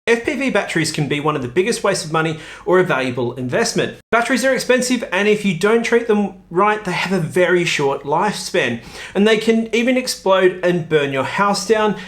FPV batteries can be one of the biggest wastes of money or a valuable investment. Batteries are expensive, and if you don't treat them right, they have a very short lifespan, and they can even explode and burn your house down.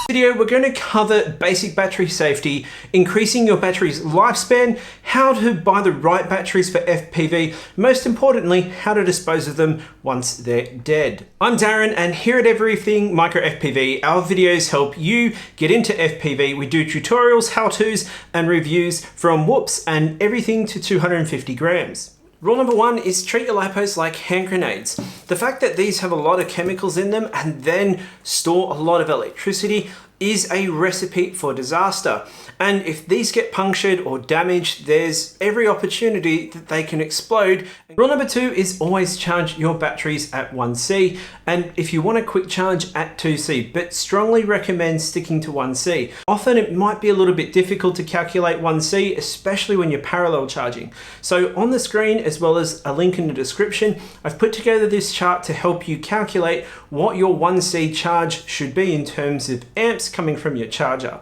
Video, we're going to cover basic battery safety, increasing your battery's lifespan, how to buy the right batteries for FPV, most importantly, how to dispose of them once they're dead. I'm Darren, and here at Everything Micro FPV, our videos help you get into FPV. We do tutorials, how-tos, and reviews from whoops and everything to 250 grams. Rule number one is treat your LiPos like hand grenades. The fact that these have a lot of chemicals in them and then store a lot of electricity is a recipe for disaster. And if these get punctured or damaged, there's every opportunity that they can explode. Rule number two is always charge your batteries at 1C. And if you want a quick charge, at 2C, but strongly recommend sticking to 1C. Often it might be a little bit difficult to calculate 1C, especially when you're parallel charging. So on the screen, as well as a link in the description, I've put together this chart to help you calculate what your 1C charge should be in terms of amps coming from your charger.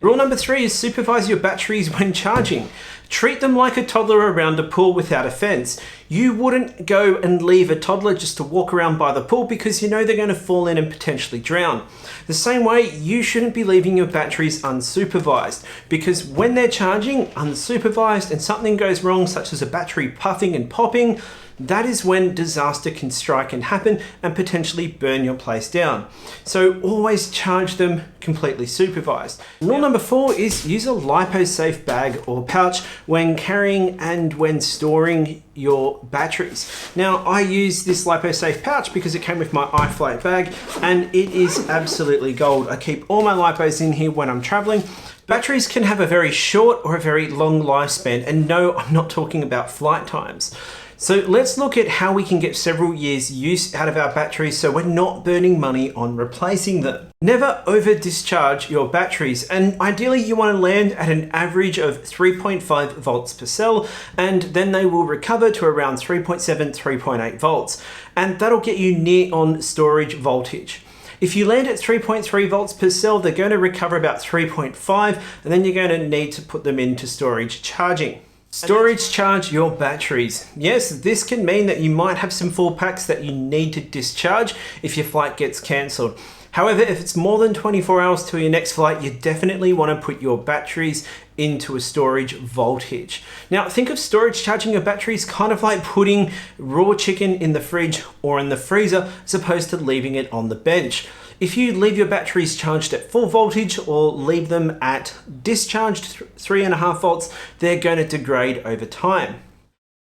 Rule number three is supervise your batteries when charging. Treat them like a toddler around a pool without a fence. You wouldn't go and leave a toddler just to walk around by the pool because you know they're going to fall in and potentially drown. The same way, you shouldn't be leaving your batteries unsupervised, because when they're charging unsupervised and something goes wrong, such as a battery puffing and popping, that is when disaster can strike and happen and potentially burn your place down. So always charge them completely supervised. Rule number four is use a LiPo safe bag or pouch when carrying and when storing your batteries. Now, I use this LiPo safe pouch because it came with my iFlight bag and it is absolutely gold. I keep all my LiPos in here when I'm traveling. Batteries can have a very short or a very long lifespan, and no, I'm not talking about flight times. So let's look at how we can get several years use out of our batteries so we're not burning money on replacing them. Never over discharge your batteries, and ideally you want to land at an average of 3.5 volts per cell, and then they will recover to around 3.7, 3.8 volts, and that'll get you near on storage voltage. If you land at 3.3 volts per cell, they're going to recover about 3.5, and then you're going to need to put them into storage charging. Storage charge your batteries. Yes, this can mean that you might have some full packs that you need to discharge if your flight gets cancelled. However, if it's more than 24 hours till your next flight, you definitely want to put your batteries into a storage voltage. Now, think of storage charging your batteries kind of like putting raw chicken in the fridge or in the freezer as opposed to leaving it on the bench. If you leave your batteries charged at full voltage or leave them at discharged 3.5 volts, they're going to degrade over time.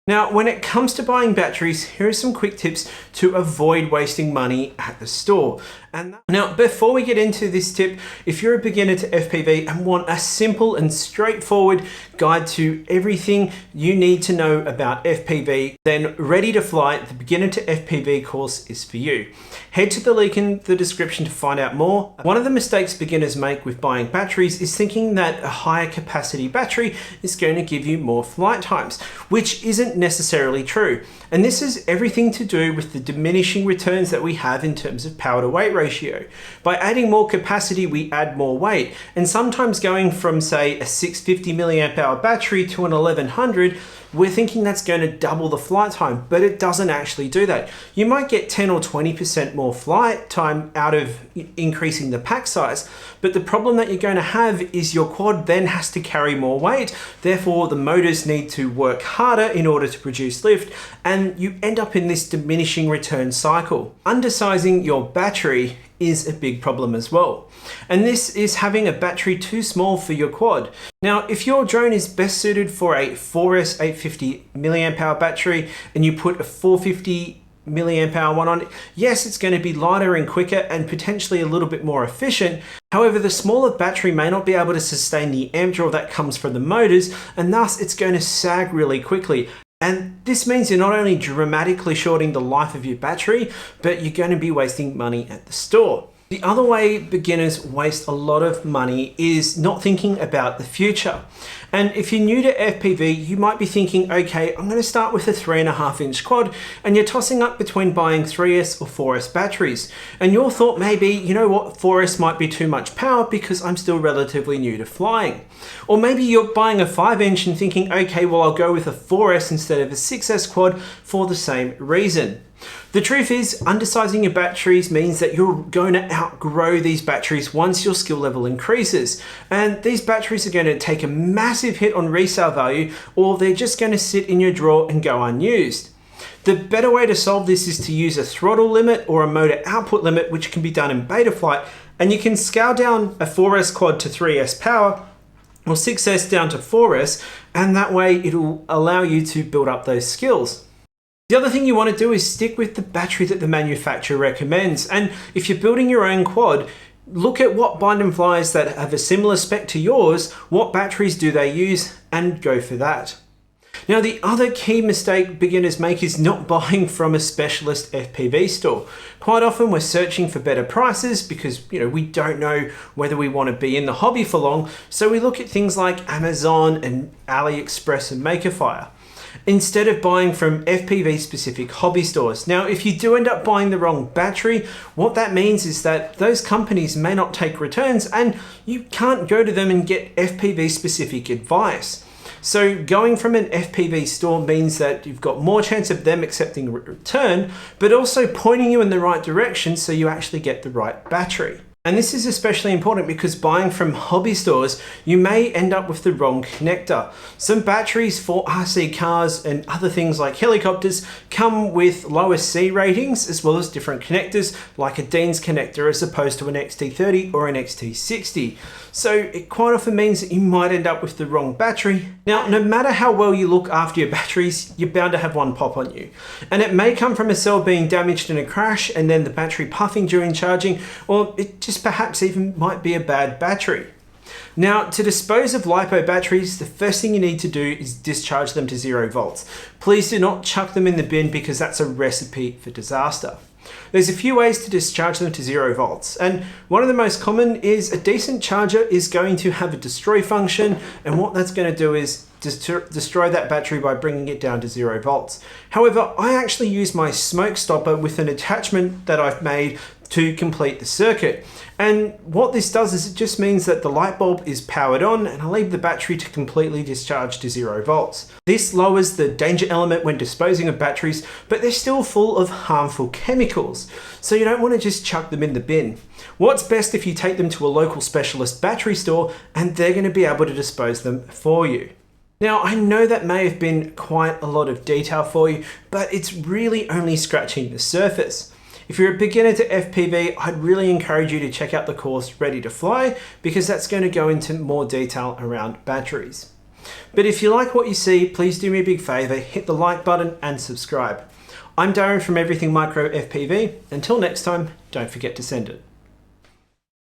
Now, when it comes to buying batteries, here are some quick tips to avoid wasting money at the store. Now, before we get into this tip, if you're a beginner to FPV and want a simple and straightforward guide to everything you need to know about FPV, then Ready to Fly, the Beginner to FPV course is for you. Head to the link in the description to find out more. One of the mistakes beginners make with buying batteries is thinking that a higher capacity battery is going to give you more flight times, which isn't necessarily true. And this is everything to do with the diminishing returns that we have in terms of power to weight ratio. By adding more capacity, we add more weight. And sometimes going from, say, a 650 milliamp hour battery to an 1100, we're thinking that's going to double the flight time, but it doesn't actually do that. You might get 10 or 20% more flight time out of increasing the pack size, but the problem that you're going to have is your quad then has to carry more weight. Therefore, the motors need to work harder in order to produce lift, and you end up in this diminishing return cycle. Undersizing your battery is a big problem as well. And this is having a battery too small for your quad. Now, if your drone is best suited for a 4S 850 milliamp hour battery and you put a 450 milliamp hour one on it, yes, it's going to be lighter and quicker and potentially a little bit more efficient. However, the smaller battery may not be able to sustain the amp draw that comes from the motors, and thus it's going to sag really quickly. And this means you're not only dramatically shorting the life of your battery, but you're going to be wasting money at the store. The other way beginners waste a lot of money is not thinking about the future. And if you're new to FPV, you might be thinking, okay, I'm going to start with a 3.5-inch quad, and you're tossing up between buying 3S or 4S batteries. And your thought may be, you know what, 4S might be too much power because I'm still relatively new to flying. Or maybe you're buying a 5-inch and thinking, okay, well, I'll go with a 4S instead of a 6S quad for the same reason. The truth is, undersizing your batteries means that you're going to outgrow these batteries once your skill level increases. And these batteries are going to take a massive hit on resale value, or they're just going to sit in your drawer and go unused. The better way to solve this is to use a throttle limit or a motor output limit, which can be done in beta flight, and you can scale down a 4S quad to 3S power or 6S down to 4S, and that way it'll allow you to build up those skills. The other thing you want to do is stick with the battery that the manufacturer recommends. And if you're building your own quad, look at what bind and flies that have a similar spec to yours, what batteries do they use, and go for that. Now, the other key mistake beginners make is not buying from a specialist FPV store. Quite often we're searching for better prices because, we don't know whether we want to be in the hobby for long. So we look at things like Amazon and AliExpress and Makerfire, instead of buying from FPV specific hobby stores. Now, if you do end up buying the wrong battery, what that means is that those companies may not take returns and you can't go to them and get FPV specific advice. So going from an FPV store means that you've got more chance of them accepting a return, but also pointing you in the right direction so you actually get the right battery. And this is especially important because buying from hobby stores, you may end up with the wrong connector. Some batteries for RC cars and other things like helicopters come with lower C ratings as well as different connectors like a Dean's connector as opposed to an XT30 or an XT60. So it quite often means that you might end up with the wrong battery. Now, no matter how well you look after your batteries, you're bound to have one pop on you. And it may come from a cell being damaged in a crash and then the battery puffing during charging, or it just perhaps even might be a bad battery. Now, to dispose of LiPo batteries, the first thing you need to do is discharge them to 0 volts. Please do not chuck them in the bin because that's a recipe for disaster. There's a few ways to discharge them to 0 volts, and one of the most common is a decent charger is going to have a destroy function, and what that's going to do is destroy that battery by bringing it down to 0 volts. However, I actually use my smoke stopper with an attachment that I've made to complete the circuit. And what this does is it just means that the light bulb is powered on and I leave the battery to completely discharge to 0 volts. This lowers the danger element when disposing of batteries, but they're still full of harmful chemicals. So you don't want to just chuck them in the bin. What's best if you take them to a local specialist battery store and they're going to be able to dispose them for you. Now, I know that may have been quite a lot of detail for you, but it's really only scratching the surface. If you're a beginner to FPV, I'd really encourage you to check out the course Ready to Fly because that's going to go into more detail around batteries. But if you like what you see, please do me a big favor, hit the like button and subscribe. I'm Darren from Everything Micro FPV. Until next time, don't forget to send it.